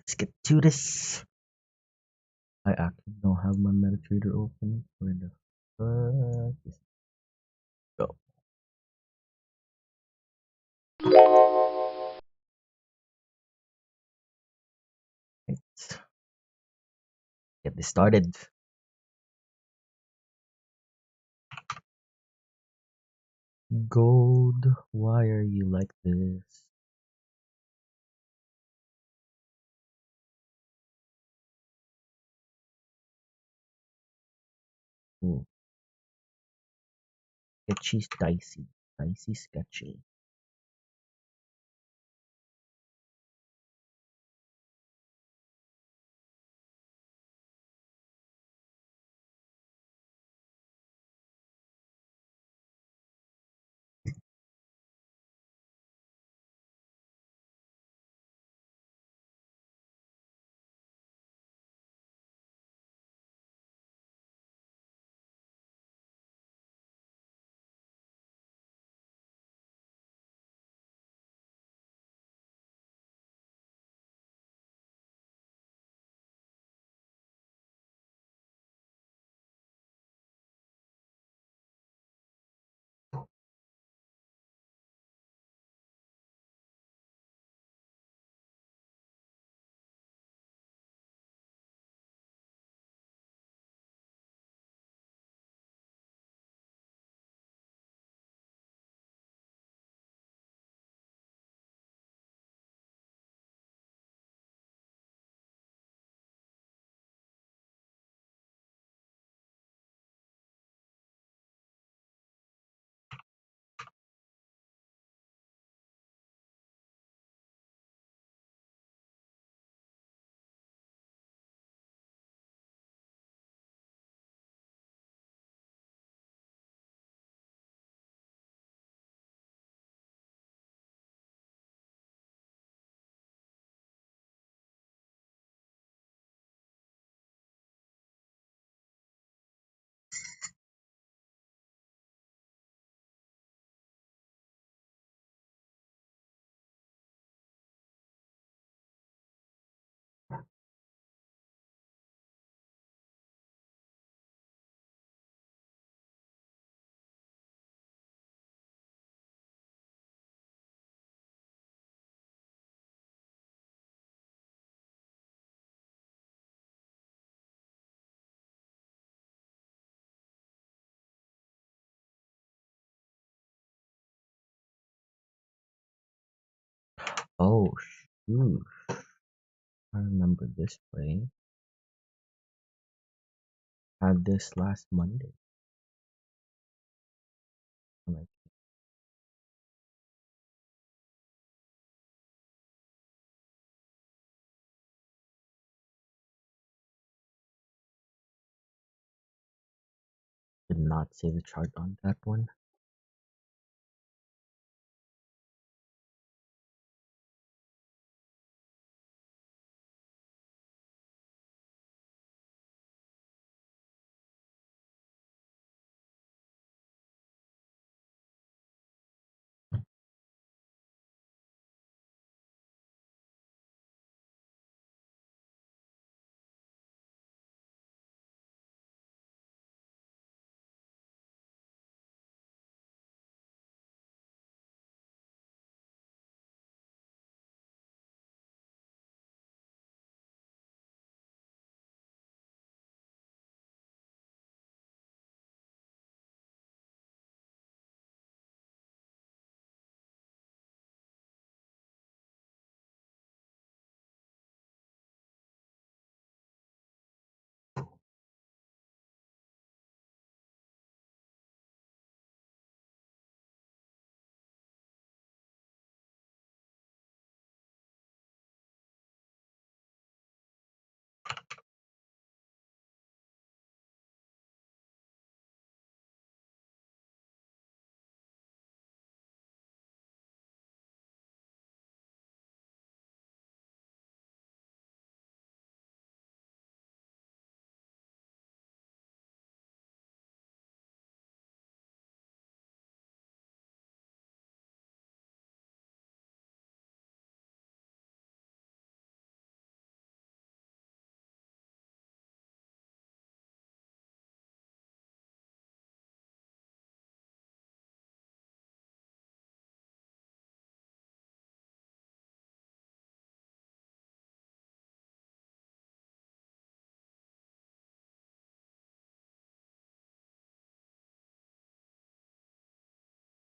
Let's get to this. I actually don't have my MetaTrader open. Where the fuck is it? Go. Right. Get this started. Gold, why are you like this? Ooh, sketchy's dicey. Dicey sketchy. Oh, shoot. I remember this play. Had this last Monday. I'm like, did not save the chart on that one.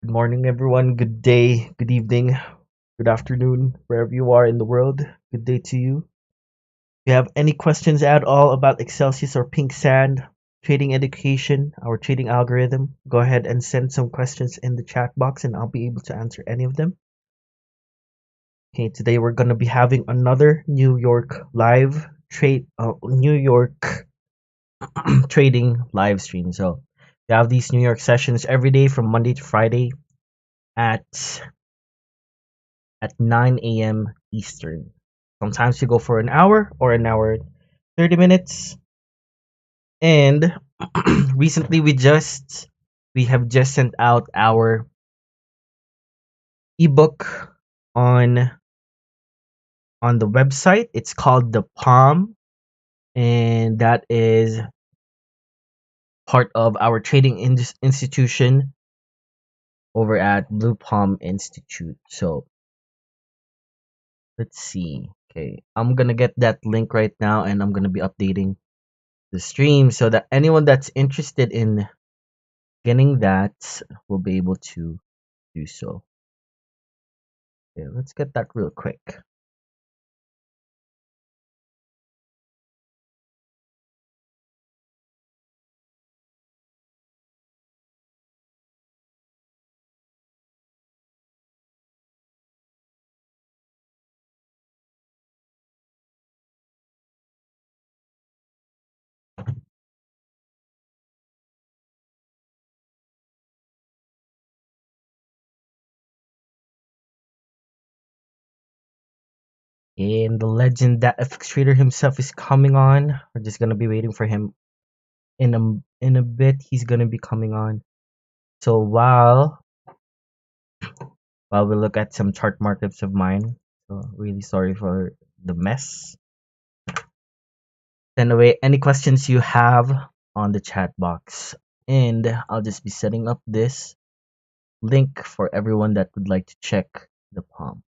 Good morning, everyone. Good day, good evening, good afternoon, wherever you are in the world. Good day to you. If you have any questions at all about Excelsius or Pink Sand, trading education, our trading algorithm, go ahead and send some questions in the chat box and I'll be able to answer any of them. Okay, today we're going to be having another New York New York trading live stream. So we have these New York sessions every day from Monday to Friday at 9 a.m. Eastern. Sometimes we go for an hour or an hour 30 minutes. And recently we have just sent out our ebook on the website. It's called The Palm, and that is part of our trading institution over at Blue Palm Institute. So let's see. Okay, I'm gonna get that link right now and I'm gonna be updating the stream so that anyone that's interested in getting that will be able to do so. Okay, let's get that real quick. And the legend that FX Trader himself is coming on. We're just gonna be waiting for him in a bit. He's gonna be coming on. So while we look at some chart markups of mine, so really sorry for the mess. Send away any questions you have on the chat box, and I'll just be setting up this link for everyone that would like to check the palm.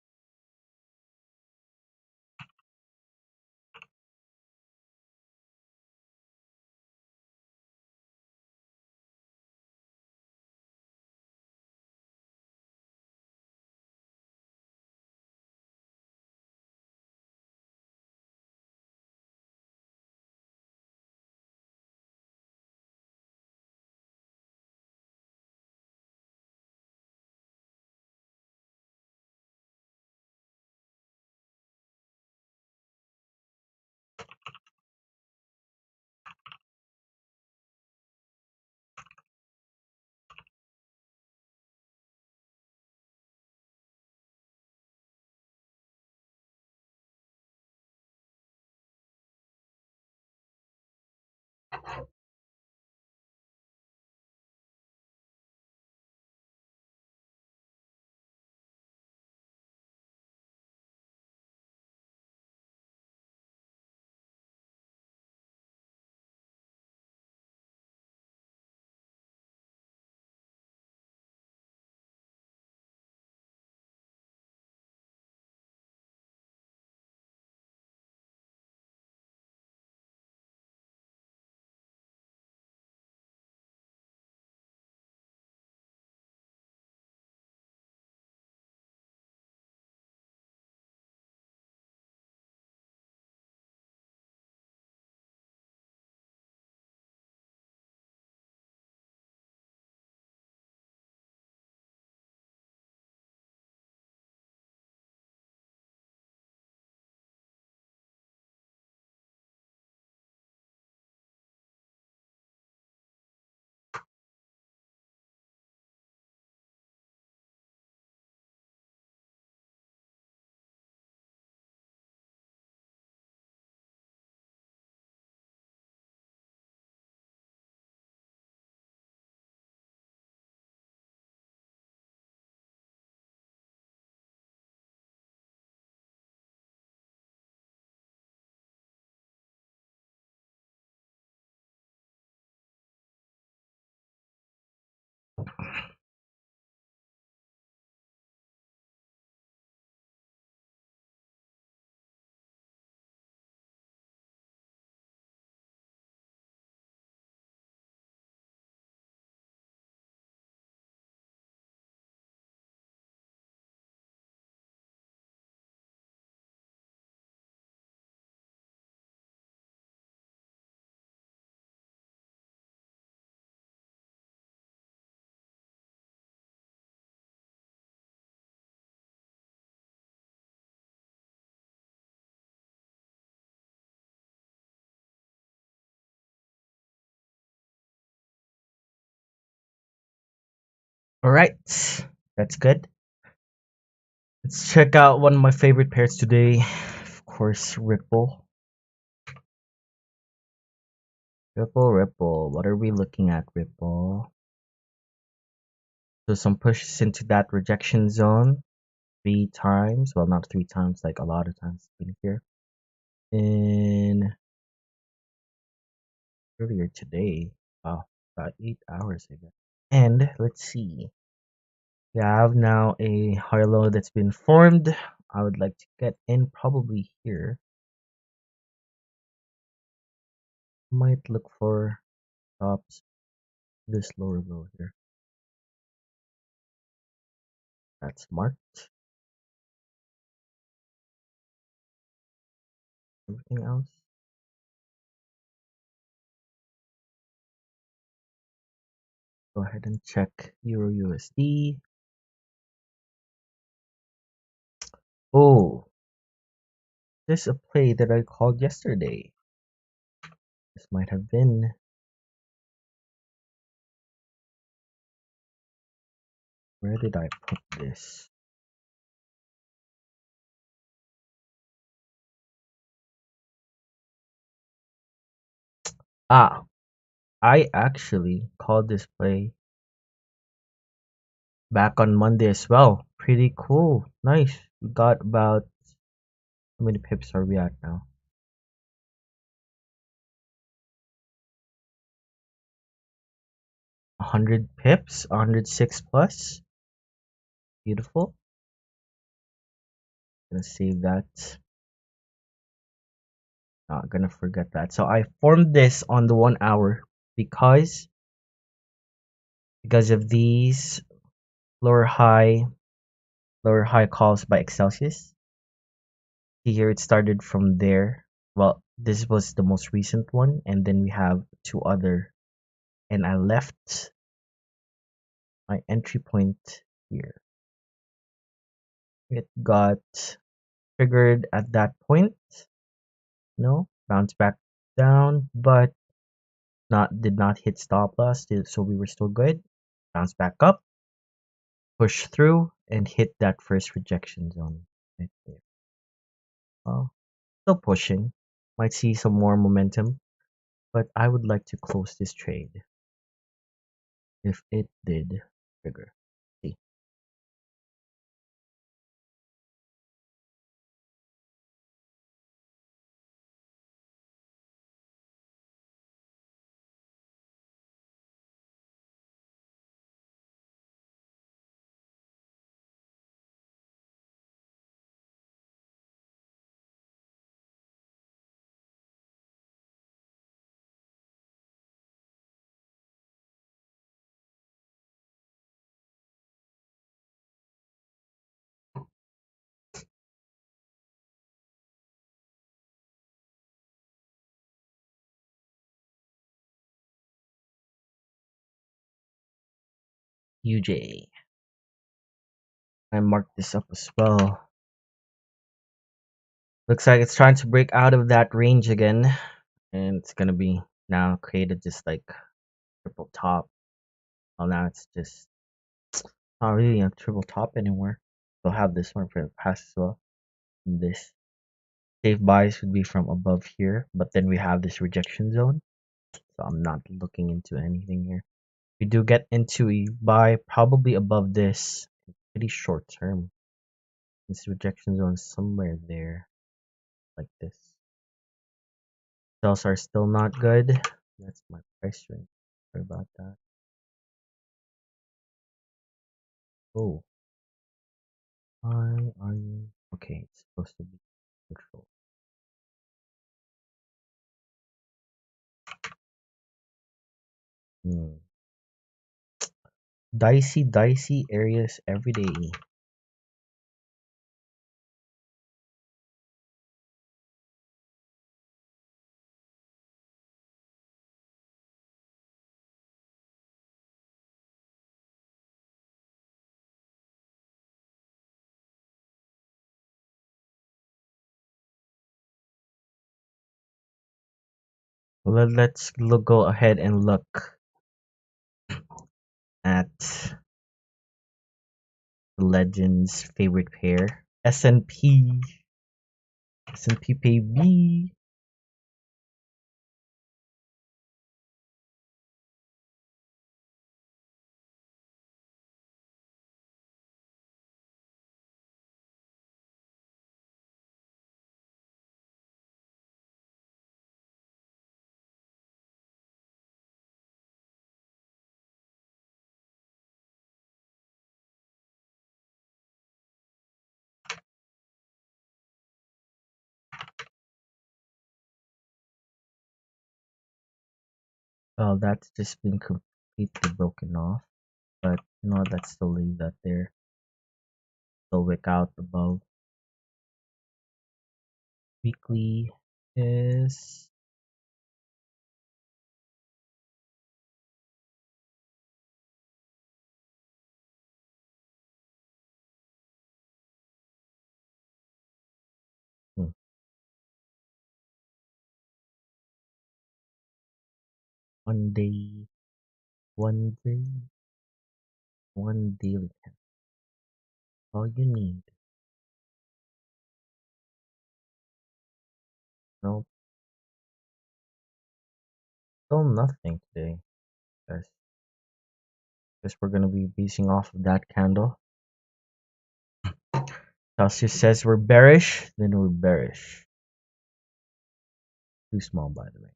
All right, that's good. Let's check out one of my favorite pairs today. Of course, Ripple. Ripple, Ripple. What are we looking at, Ripple? So some pushes into that rejection zone 3 times. Well, not 3 times, like a lot of times in here. In earlier today. Wow, about 8 hours ago. And let's see. We have now a high low that's been formed. I would like to get in probably here. Might look for stops this lower low here. That's marked. Everything else. Go ahead and check Euro USD. Oh, this is a play that I called yesterday. This might have been. Where did I put this? Ah, I actually called this play back on Monday as well. Pretty cool. Nice. We got about, how many pips are we at now? 100 pips, 106 plus. Beautiful. Gonna save that. Not gonna forget that. So I formed this on the 1 hour because of these lower high calls by Excelsius. See here, it started from there. Well, this was the most recent one, and then we have two other, and I left my entry point here. It got triggered at that point. No, bounced back down, but not did not hit stop loss, so we were still good. Bounce back up, push through, and hit that first rejection zone right there. Well, still pushing. Might see some more momentum, but I would like to close this trade if it did trigger. See, UJ. I marked this up as well. Looks like it's trying to break out of that range again, and it's gonna be now created just like triple top. Well, now it's just not really a triple top anymore. We'll have this one for the past as well. And this safe buys would be from above here, but then we have this rejection zone. So I'm not looking into anything here. We do get into a buy probably above this, pretty short term. This rejection zone is somewhere there, like this. Sales are still not good. That's my price range. Sorry about that. Oh, why are you? Okay, it's supposed to be neutral. Hmm. Dicey areas every day. Let's go ahead and look at the Legends favorite pair. S&P. S&P baby. Well, that's just been completely broken off. But let's still leave that there. Still wick out above. Weekly is hmm, one day, one day, one daily count. All you need. No, still nothing today. Guess we're gonna be basing off of that candle. Celsius says we're bearish, then we're bearish. Too small, by the way.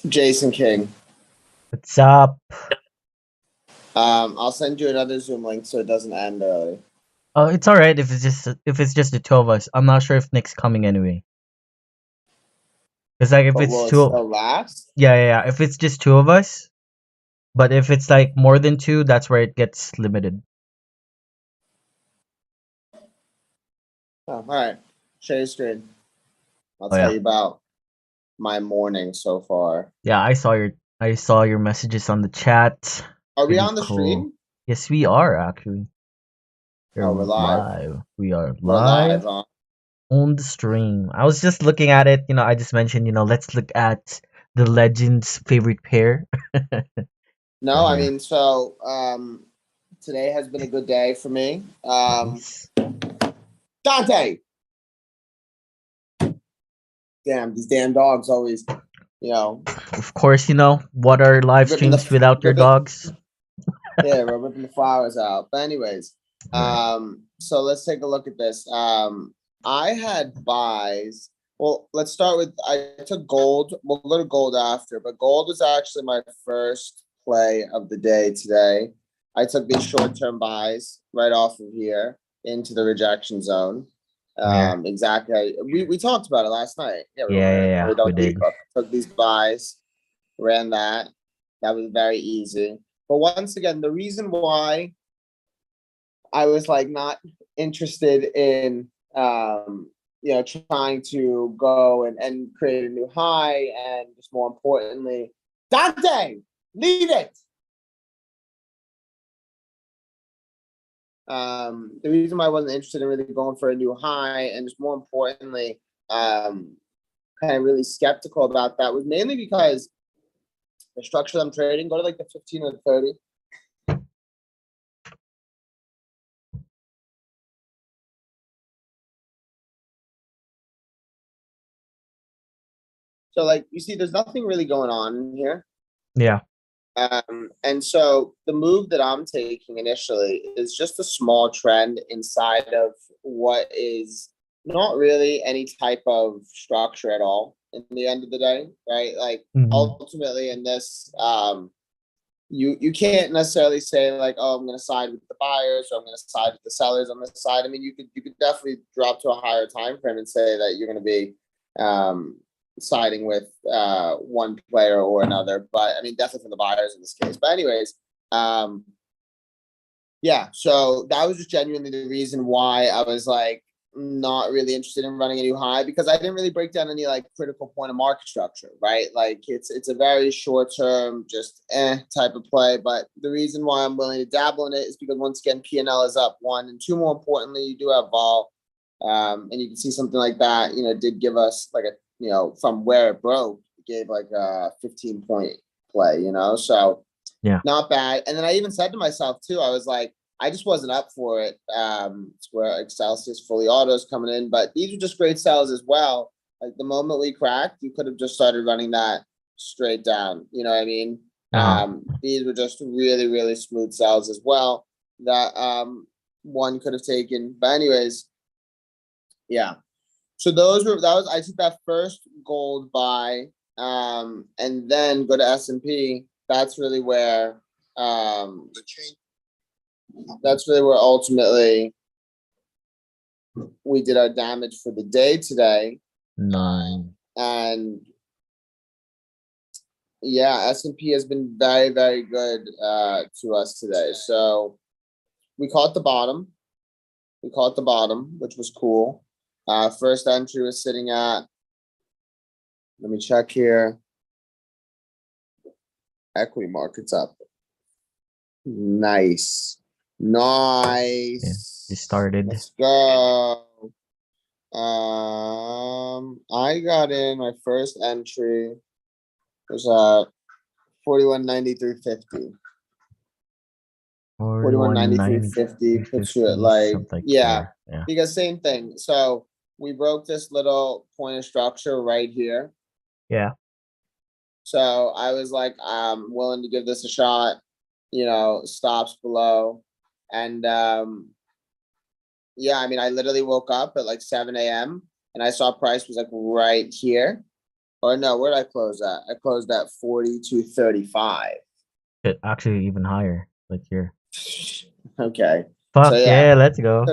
Jason King. What's up? I'll send you another Zoom link so it doesn't end early. Oh, it's alright if it's just the two of us. I'm not sure if Nick's coming anyway. Cause like if But it's will it two, still last? yeah. If it's just two of us, but if it's like more than two, that's where it gets limited. Oh, all right. Share your screen. I'll Oh tell yeah, you about my morning so far. yeah. I saw your messages on the chat. Are we Pretty on the cool. stream? Yes, we are actually. Oh, we're We're live. live. We are We're live live on. on the stream. I was just looking at it. I just mentioned. Let's look at the Legends' favorite pair. No, Right I here. mean, so today has been a good day for me. Nice. Dante! Damn, these damn dogs always, you know, Of course, what are live ripping streams the without your ripping dogs? Yeah, we're ripping the flowers out. But anyways, Right. so let's take a look at this. I had buys. Well, let's start with I took gold. We'll go to gold after, but gold was actually my first play of the day today. I took these short-term buys right off of here into the rejection zone. Yeah. Exactly. We talked about it last night. Yeah, we Yeah, yeah, were yeah. worried We about did. took these buys, ran that. That was very easy. But once again, the reason why I was like not interested in trying to go and create a new high, and just more importantly, Dante, leave it. The reason why I wasn't interested in really going for a new high, and just more importantly, kind of really skeptical about that, was mainly because the structure I'm trading, go to like the 15 or the 30. So like you see, there's nothing really going on here. Yeah. And so the move that I'm taking initially is just a small trend inside of what is not really any type of structure at all in the end of the day, right? Like Mm-hmm. ultimately in this, you can't necessarily say like, oh, I'm gonna side with the buyers or I'm gonna side with the sellers on this side. I mean, you could definitely drop to a higher time frame and say that you're gonna be siding with one player or another. But I mean, definitely for the buyers in this case. But anyways, um, yeah. So that was just genuinely the reason why I was like not really interested in running a new high, because I didn't really break down any like critical point of market structure, right? Like it's a very short term, just type of play. But the reason why I'm willing to dabble in it is because once again, P&L is up one, and two, more importantly, you do have vol. And you can see something like that, did give us like a, from where it broke, it gave like a 15-point play, so Yeah. not bad. And then I even said to myself too, I was like, I just wasn't up for it. It's where Excelsior fully autos coming in, but these were just great sells as well. Like the moment we cracked, you could have just started running that straight down. You know what I mean? Uh-huh. These were just really, really smooth sells as well that one could have taken. But anyways, yeah. So that was I took that first gold buy, and then go to S&P. That's really where the change. That's really where ultimately we did our damage for the day today. Nine. And yeah, S&P has been very, very good to us today. So we caught the bottom. We caught the bottom, which was cool. First entry was sitting at, let me check here. Equity market's up. Nice. Yeah. You Nice. started. Let's go. I got in my first entry was 41.93.50. 41, 41.93.50 93, puts you at 50, like, something like yeah, there. Yeah. because same thing. So we broke this little point of structure right here. Yeah. So I was like, I'm willing to give this a shot, stops below. And yeah, I mean, I literally woke up at like 7 a.m. and I saw price was like right here. Or no, where did I close at? I closed at 42.35. It actually even higher. Like here. Okay. So Fuck yeah, yeah, let's go.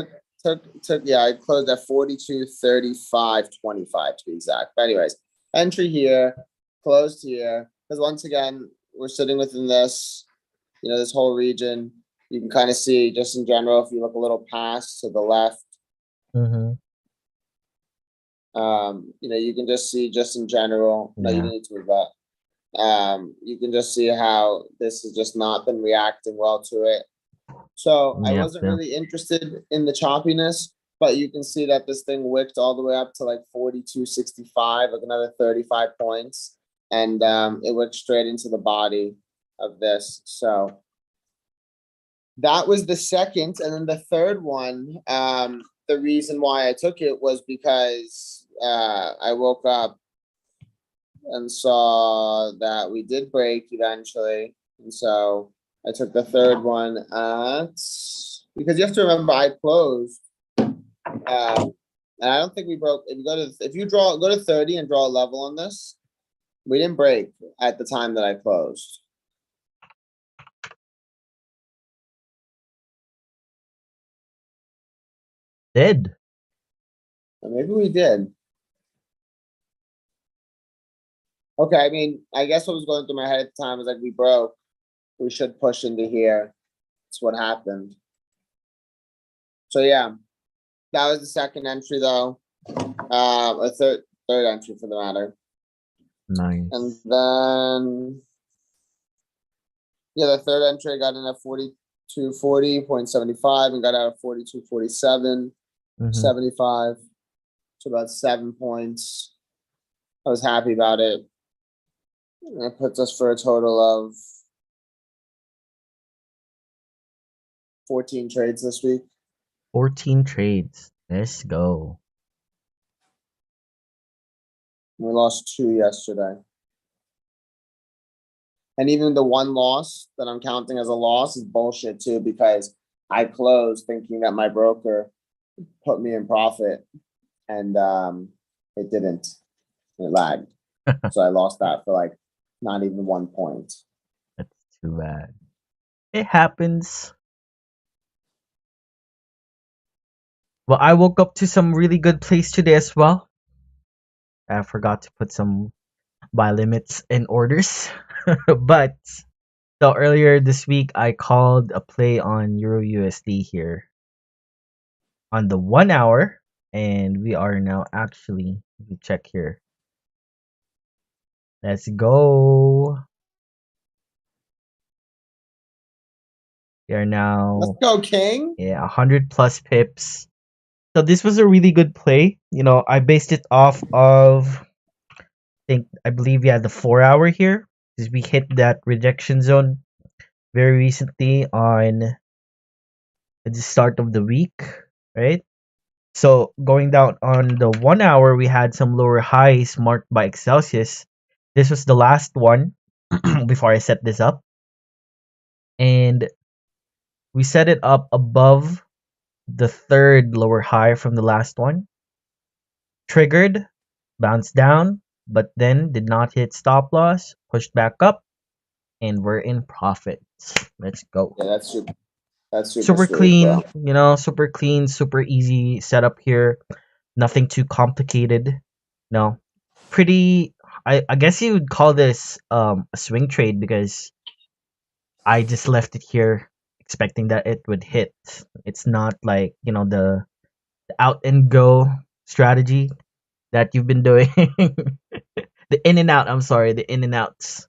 took yeah, I closed at 42.35.25 to be exact. But anyways, entry here, closed here. Because once again, we're sitting within this, this whole region. You can kind of see just in general, if you look a little past to the left, Mm-hmm. you can just see just in general. No, you Yeah. don't need to move that. You can just see how this has just not been reacting well to it. So I Yep. wasn't Yep. really interested in the choppiness, but you can see that this thing wicked all the way up to like 42.65, like another 35 points. And it went straight into the body of this. So that was the second. And then the third one, the reason why I took it was because I woke up and saw that we did break eventually. And so I took the third one at, because you have to remember I closed. And I don't think we broke. If you go to 30 and draw a level on this, we didn't break at the time that I closed. Did. Or maybe we did. Okay, I mean, I guess what was going through my head at the time was like we broke. We should push into here. That's what happened. So yeah, that was the second entry though. A third entry for the matter. And Nice. then yeah, the third entry I got in at 42.40.75 and got out at 42.47.75. Mm-hmm. So about 7 points. I was happy about it. It puts us for a total of 14 trades this week. 14 trades. Let's go. We lost 2 yesterday. And even the one loss that I'm counting as a loss is bullshit too, because I closed thinking that my broker put me in profit and it didn't. It lagged. So I lost that for like not even 1 point. That's too bad. It happens. Well, I woke up to some really good plays today as well. I forgot to put some buy limits and orders. But so earlier this week I called a play on Euro USD here on the 1 hour, and we are now actually, let me check here. Let's go. We are Let's now, go, King. yeah, 100 plus pips. So this was a really good play. I based it off of, I believe, yeah, the 4 hour here, because we hit that rejection zone very recently on the start of the week, right? So going down on the 1 hour, we had some lower highs marked by Excelsius. This was the last one before I set this up, and we set it up above the third lower high from the last one. Triggered, bounced down, but then did not hit stop loss, pushed back up, and we're in profit. Let's go. Yeah, that's super Super sweet, bro. clean, super clean, super easy setup here. Nothing too complicated. No. Pretty, I guess you would call this a swing trade, because I just left it here expecting that it would hit. It's not like, the out and go strategy that you've been doing. The in and out, I'm sorry, the in and outs.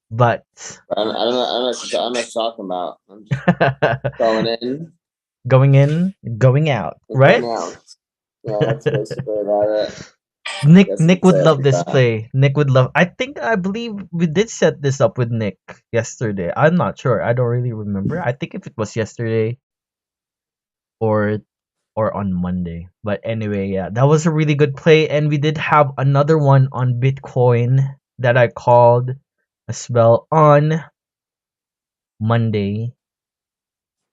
But I don't know what you're talking about. I'm just going in going in, going out, and going right? out. Yeah, that's basically about it. I Nick guess you Nick could say would it love like this that. play. Nick would love. I believe we did set this up with Nick yesterday. I'm not sure. I don't really remember. I think if it was yesterday or on Monday. But anyway, yeah, that was a really good play, and we did have another one on Bitcoin that I called as well on Monday.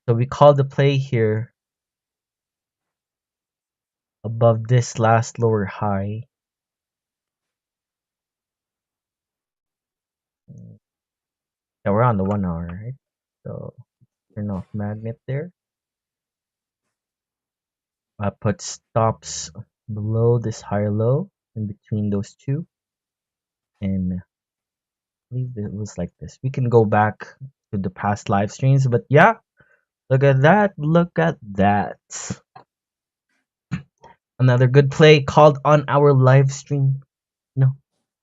So we called the play here above this last lower high. Yeah, we're on the 1 hour, right? So turn off magnet there. I put stops below this higher low in between those two, and I believe it was like this. We can go back to the past live streams, but yeah, look at that. Look at that. Another good play called on our live stream.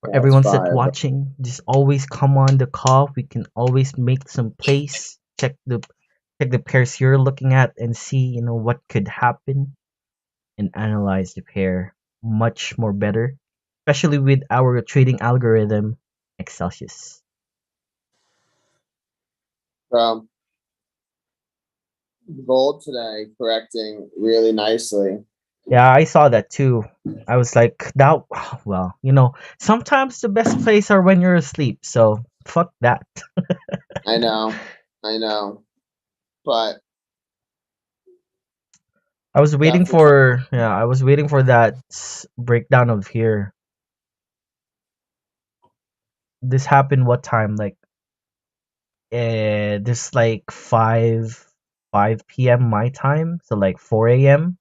For Yeah, it's everyone that's fire, bro. watching, just always come on the call. We can always make some plays. Check the pairs you're looking at and see, what could happen, and analyze the pair much more better, especially with our trading algorithm, Excelsius. Bro, gold today correcting really nicely. Yeah, I saw that too. I was like, that, well, sometimes the best plays are when you're asleep, so fuck that. I know, I know, but definitely try. I was waiting for that breakdown of here. This happened what time? Like, this like 5 p.m. my time, so like 4 a.m.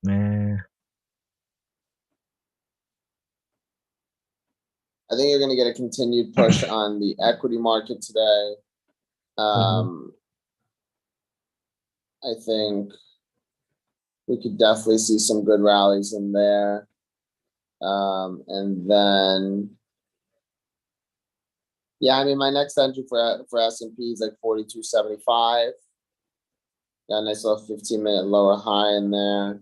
Eh, I think you're going to get a continued push on the equity market today. mhm. Um, I think we could definitely see some good rallies in there. And then, yeah, I mean, my next entry for S&P is like 42.75. Got a nice little 15-minute lower high in there.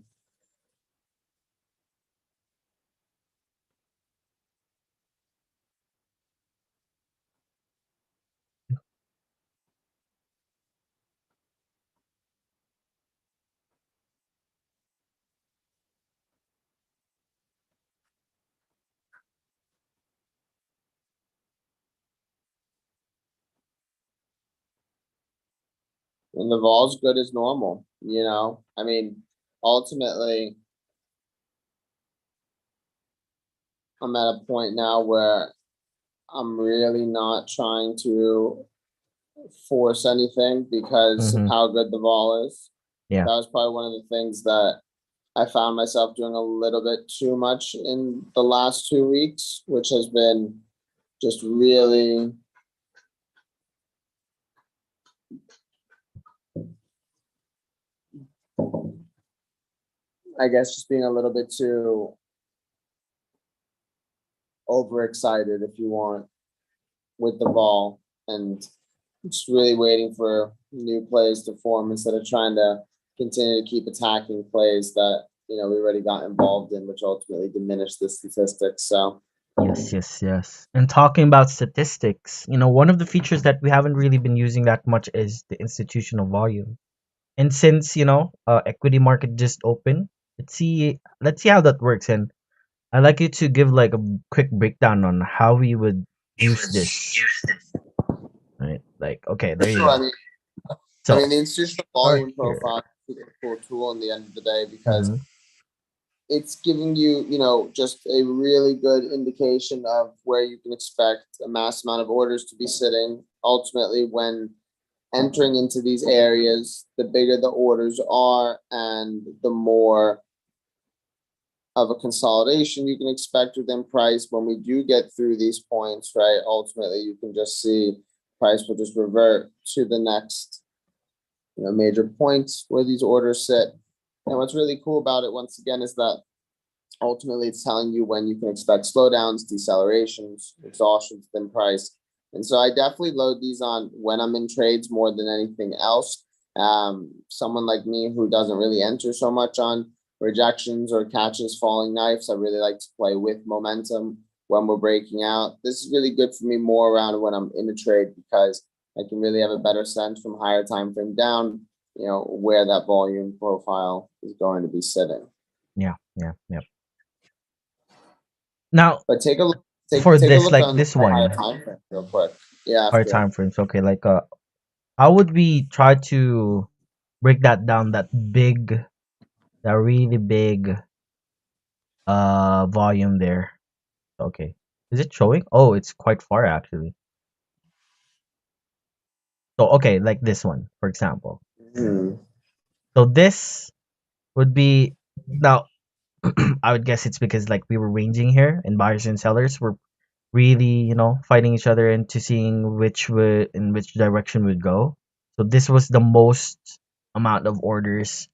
And the vol's good as normal, you know? I mean, ultimately, I'm at a point now where I'm really not trying to force anything because of Mhm. how good the vol is. Yeah. That was probably one of the things that I found myself doing a little bit too much in the last 2 weeks, which has been just really, I guess, just being a little bit too overexcited, if you want, with the ball and just really waiting for new plays to form instead of trying to continue to keep attacking plays that we already got involved in, which ultimately diminished the statistics. So Yes, yes, yes. And talking about statistics, one of the features that we haven't really been using that much is the institutional volume. And since, equity market just opened, let's see how that works. And I'd like you to give like a quick breakdown on how we would use this, right? Like, okay, for there you sure, go. I So mean the institutional start volume here. profile is a super cool tool in the end of the day because Mm-hmm. it's giving you, just a really good indication of where you can expect a mass amount of orders to be sitting. Ultimately, when entering into these areas, the bigger the orders are and the more of a consolidation you can expect within price. When we do get through these points, right, ultimately you can just see price will just revert to the next major points where these orders sit. And what's really cool about it, once again, is that ultimately it's telling you when you can expect slowdowns, decelerations, exhaustions within price. And so I definitely load these on when I'm in trades more than anything else. Someone like me who doesn't really enter so much on rejections or catches falling knives, I really like to play with momentum when we're breaking out. This is really good for me more around when I'm in a trade because I can really have a better sense from higher time frame down, where that volume profile is going to be sitting. Yeah, yeah, yeah. Now, But take a look, for take a this, look like on this the higher one, time frame real quick. Yeah, our after. time frames, okay, like how would we try to break that down, that really big volume there? Okay. Is it showing? Oh, it's quite far actually. So okay, like this one, for example. Hmm. So this would be now I would guess it's because like we were ranging here and buyers and sellers were really, fighting each other into seeing in which direction would go. So this was the most amount of orders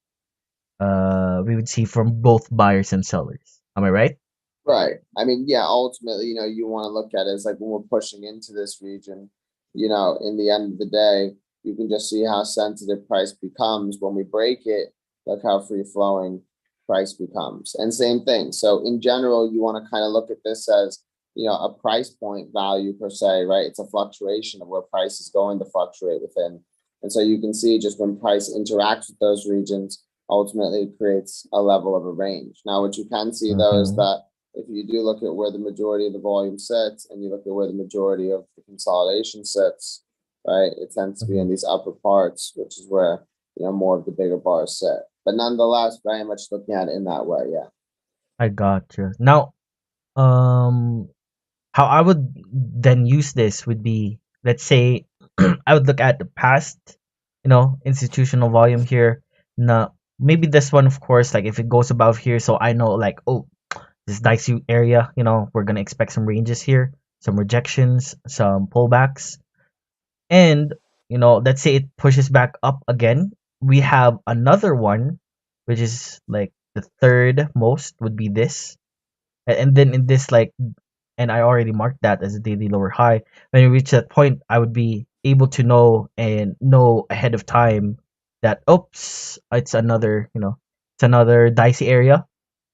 we would see from both buyers and sellers. Am I right? Right. I mean, yeah, ultimately, you want to look at it as like when we're pushing into this region, in the end of the day, you can just see how sensitive price becomes when we break it, look how free flowing price becomes. And same thing. So in general, you want to kind of look at this as, a price point value per se, right? It's a fluctuation of where price is going to fluctuate within. And so you can see just when price interacts with those regions, ultimately it creates a level of a range. Now, what you can see though is Mm-hmm. that if you do look at where the majority of the volume sits and you look at where the majority of the consolidation sits, right, it tends to be Mm-hmm. in these upper parts, which is where more of the bigger bars sit. But nonetheless, very much looking at it in that way, yeah. I gotcha. Now, um, how I would then use this would be, let's say, I would look at the past, institutional volume here. Now, maybe this one, of course, like if it goes above here, so I know like, oh, this dicey area, we're gonna expect some ranges here, some rejections, some pullbacks, and let's say it pushes back up again. We have another one, which is like the third most would be this, and then in this like, and I already marked that as a daily lower high. When you reach that point, I would be able to know ahead of time that oops, it's another dicey area.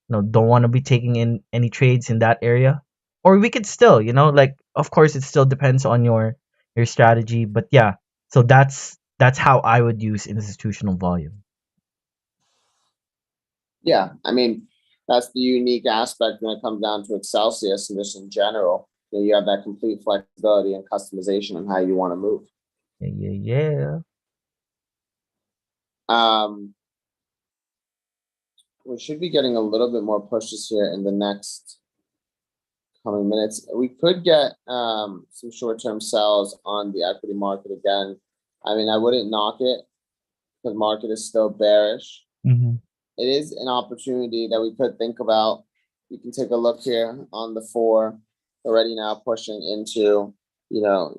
Don't want to be taking in any trades in that area. Or we could still, like of course it still depends on your strategy, but yeah. So that's how I would use institutional volume. Yeah, I mean, that's the unique aspect when it comes down to Excelsius and just in general. You have that complete flexibility and customization on how you want to move. Yeah, yeah, yeah. Um, we should be getting a little bit more pushes here in the next coming minutes. We could get some short-term sells on the equity market again. I mean, I wouldn't knock it because market is still bearish. Mm-hmm. It is an opportunity that we could think about. You can take a look here on the four, already now pushing into,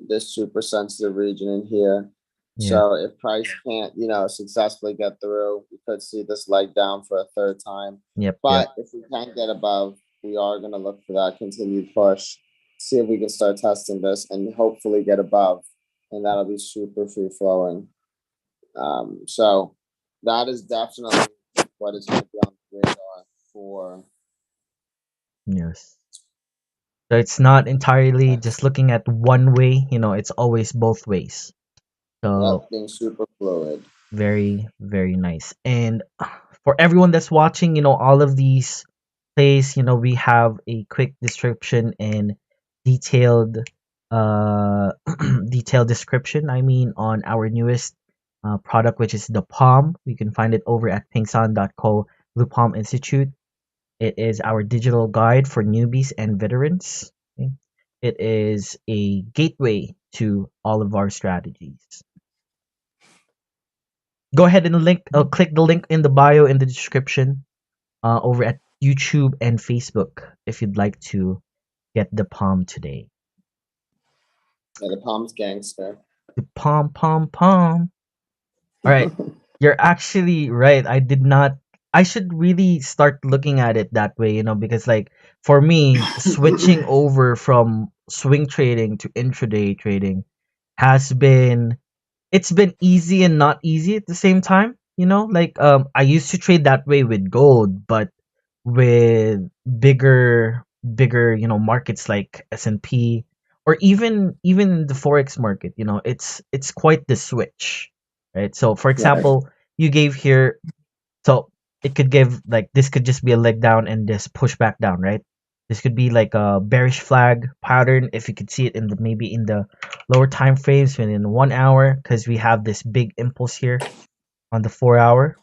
this super sensitive region in here. Yeah. So if price can't, successfully get through, we could see this leg down for a third time. Yep. Yep. But if we can't get above, we are going to look for that continued push, see if we can start testing this and hopefully get above. And that'll be super free flowing. So that is definitely what is going to be on the radar for Yes. So it's not entirely next. just looking at one way, it's always both ways. So Yep, being super fluid. very, very nice. And for everyone that's watching, all of these plays, we have a quick description and detailed detailed description, I mean, on our newest product, which is the Palm. You can find it over at pingsan.co, Blue Palm Institute. It is our digital guide for newbies and veterans. Okay? It is a gateway to all of our strategies. Go ahead and click the link in the bio in the description over at YouTube and Facebook if you'd like to get the palm today. Yeah, the Palms gangster. The palm, palm, palm. All right, you're actually right. I did not. I should really start looking at it that way, because like for me, switching over from swing trading to intraday trading has been it's been easy and not easy at the same time. Like I used to trade that way with gold, but with bigger markets like S&P, or even the forex market, it's quite the switch, right? So for Right. example, you gave here, so it could give like this could just be a leg down and this push back down, right? This could be like a bearish flag pattern if you could see it in the maybe in the lower time frames within 1 hour, because we have this big impulse here on the 4 hour,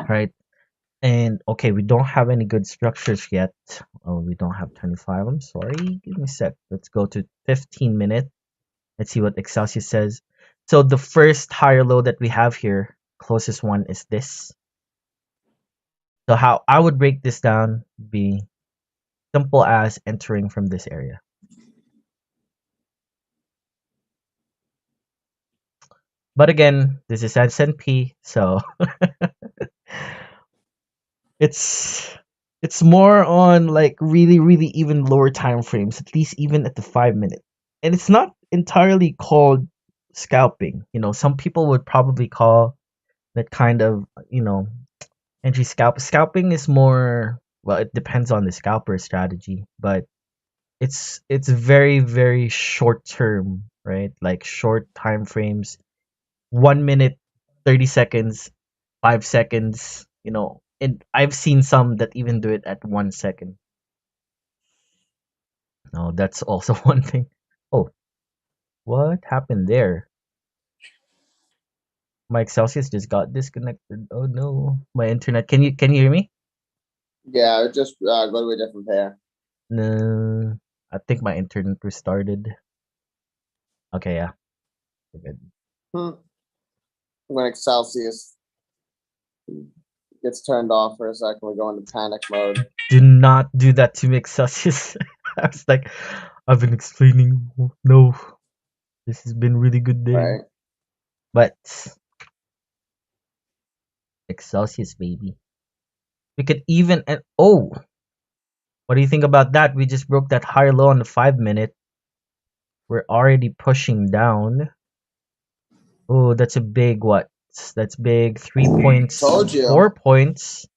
right? And okay, we don't have any good structures yet. Oh, we don't have 25. I'm sorry. Give me a sec. Let's go to 15 minute. Let's see what Excelsius says. So the first higher low that we have here, closest one is this. So how I would break this down be simple as entering from this area. But again, this is S&P, so it's it's more on like really really even lower time frames, at least even at the 5 minute. And it's not entirely called scalping. Some people would probably call that kind of entry scalping is more, well, it depends on the scalper strategy, but it's very very short term, right? Like short time frames, 1 minute, 30 seconds, 5 seconds, and I've seen some that even do it at 1 second. No, that's also one thing. Oh, what happened there? My Celsius just got disconnected. Oh no, my internet. Can you hear me? Yeah, just go to a different pair. No, I think my internet restarted. Okay, yeah, we're good. Hmm. When Celsius. gets turned off for a second. We go into panic mode, Do not do that to make Celsius. I was like, I've been explaining. No, this has been really good day. right? But Excelsius, baby. We could even and oh, what do you think about that? We just broke that higher low on the 5 minute. We're already pushing down. Oh, that's a big what? That's big. 3 points, Told you. 4 points,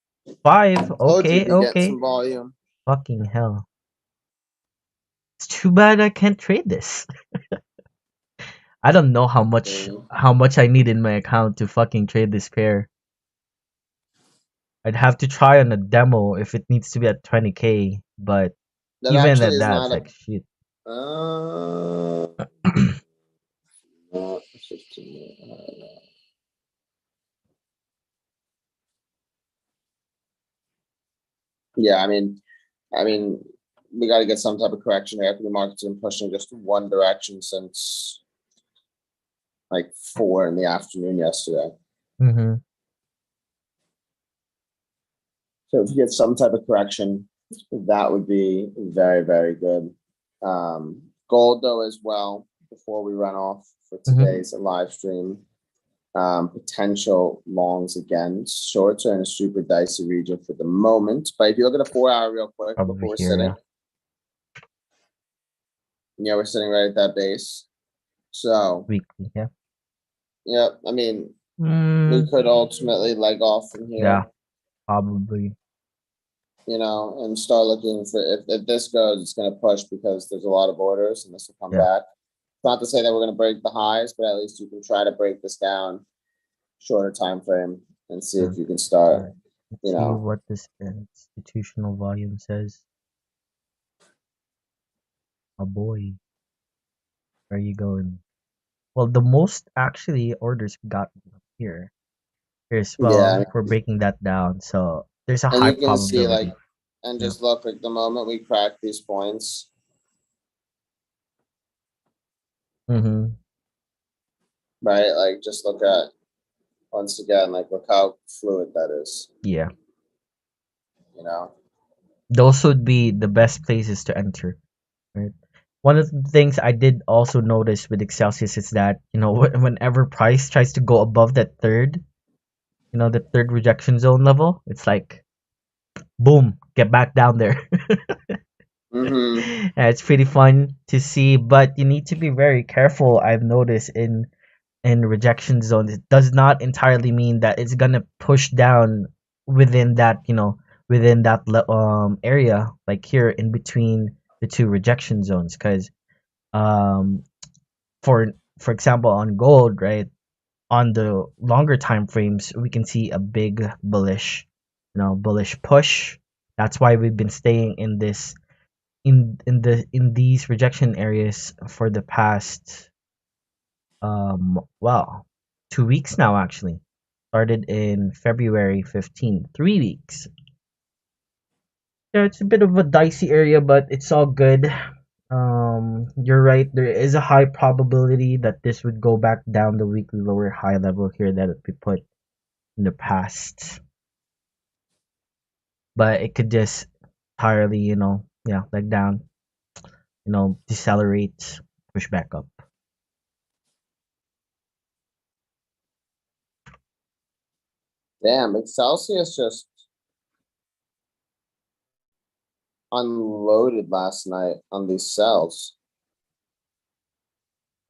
five. Told you Okay, be getting okay. some volume. Fucking hell. It's too bad I can't trade this. I don't know See? how much I need in my account to fucking trade this pair. I'd have to try on a demo if it needs to be at 20K, but That even actually at is that, not it's a. like shit. Not 15. Yeah, I mean, we got to get some type of correction here. The market's been pushing just one direction since like 4 in the afternoon yesterday. Mm-hmm. So if you get some type of correction, that would be very, very good. Gold though as well. Before we run off for Mm-hmm. today's live stream, potential longs again. Shorts are in a super dicey region for the moment. But if you look at a 4 hour real quick Probably before we're here, sitting, yeah. yeah, we're sitting right at that base. So Weekly, yeah. yeah, I mean, we Mm, could ultimately leg off from yeah, here, probably. and start looking for if this goes, it's gonna push because there's a lot of orders and this will come Yeah. back. Not to say that we're gonna break the highs, but at least you can try to break this down shorter time frame and see if Sure. you can start, Alright. you Let's see know. what this institutional volume says. Oh boy, where are you going? Well, the most actually orders we got here. Here's Yeah, well, we're breaking that down, so there's a and high you can see probability. like, and Yeah. just look like the moment we crack these points, Mm-hmm. right? Like just look at once again, like look how fluid that is, Yeah. you know. Those would be the best places to enter, right? One of the things I did also notice with Excelsius is that, whenever price tries to go above that third, the third rejection zone level, it's like, boom, get back down there. Mm-hmm. It's pretty fun to see, but you need to be very careful. I've noticed in rejection zones, it does not entirely mean that it's gonna push down within that area, like here in between the two rejection zones, because um for for example on gold, right, on the longer time frames we can see a big bullish push. That's why we've been staying in this in these rejection areas for the past well, 2 weeks now actually. Started in February 15th, 3 weeks. Yeah, it's a bit of a dicey area, but it's all good. You're right. There is a high probability that this would go back down the weekly lower high level here that we put in the past, but it could just entirely, yeah, like down, decelerate, push back up. Damn, Excelsius just unloaded last night on these cells,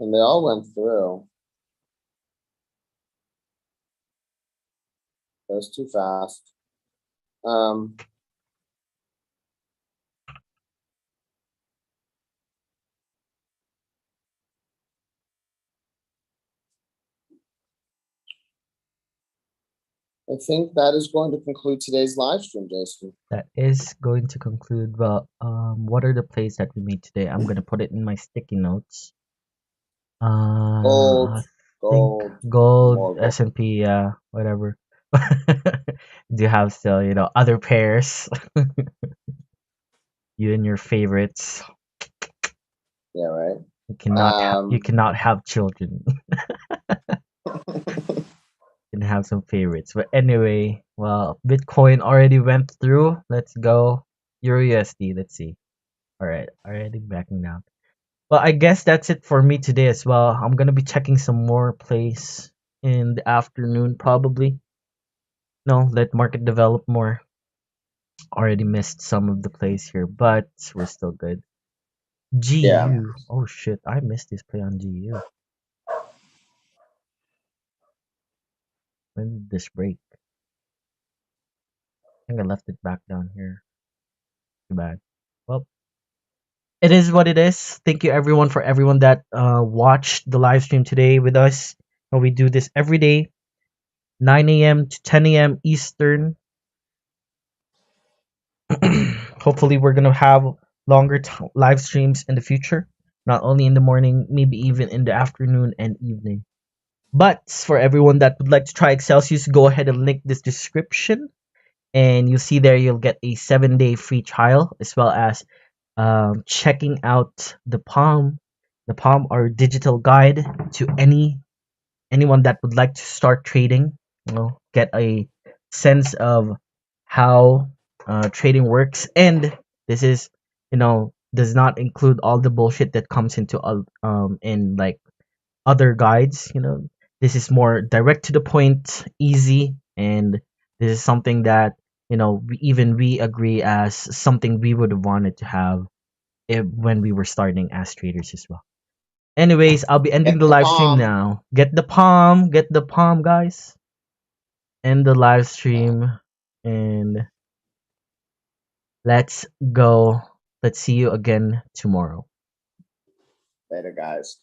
and they all went through. That was too fast. Um, I think that is going to conclude today's live stream, Jason. That is going to conclude. Well, what are the plays that we made today? I'm gonna put it in my sticky notes. Gold, I think gold, gold, more gold. S&P, whatever. Do you have still, other pairs? You and your favorites. Yeah, right. You Um, cannot have children. You can have some favorites. But anyway, Well, Bitcoin already went through. Let's go. Euro USD. Let's see. All right, already backing down. Well, I guess that's it for me today as well. I'm gonna be checking some more plays in the afternoon, probably. No, let market develop more. Already missed some of the plays here, but we're still good. Yeah. GU. Oh shit, I missed this play on GU. When did this break? I think I left it back down here. Too bad. Well, it is what it is. Thank you everyone for everyone that watched the live stream today with us. We do this every day, 9 a.m. to 10 a.m. Eastern. Hopefully, we're gonna have longer live streams in the future, not only in the morning, maybe even in the afternoon and evening. But for everyone that would like to try Excelsius, go ahead and link this description, and you'll see there you'll get a 7-day free trial as well as checking out the Palm, our digital guide to anyone that would like to start trading. Get a sense of how trading works, and this is does not include all the bullshit that comes into in like other guides. This is more direct to the point, easy, and this is something that even we agree as something we would have wanted to have when we were starting as traders as well. Anyways, I'll be ending Get the the live stream palm. now. Get the palm, guys. End the live stream, and let's go. Let's see you again tomorrow. Later, guys.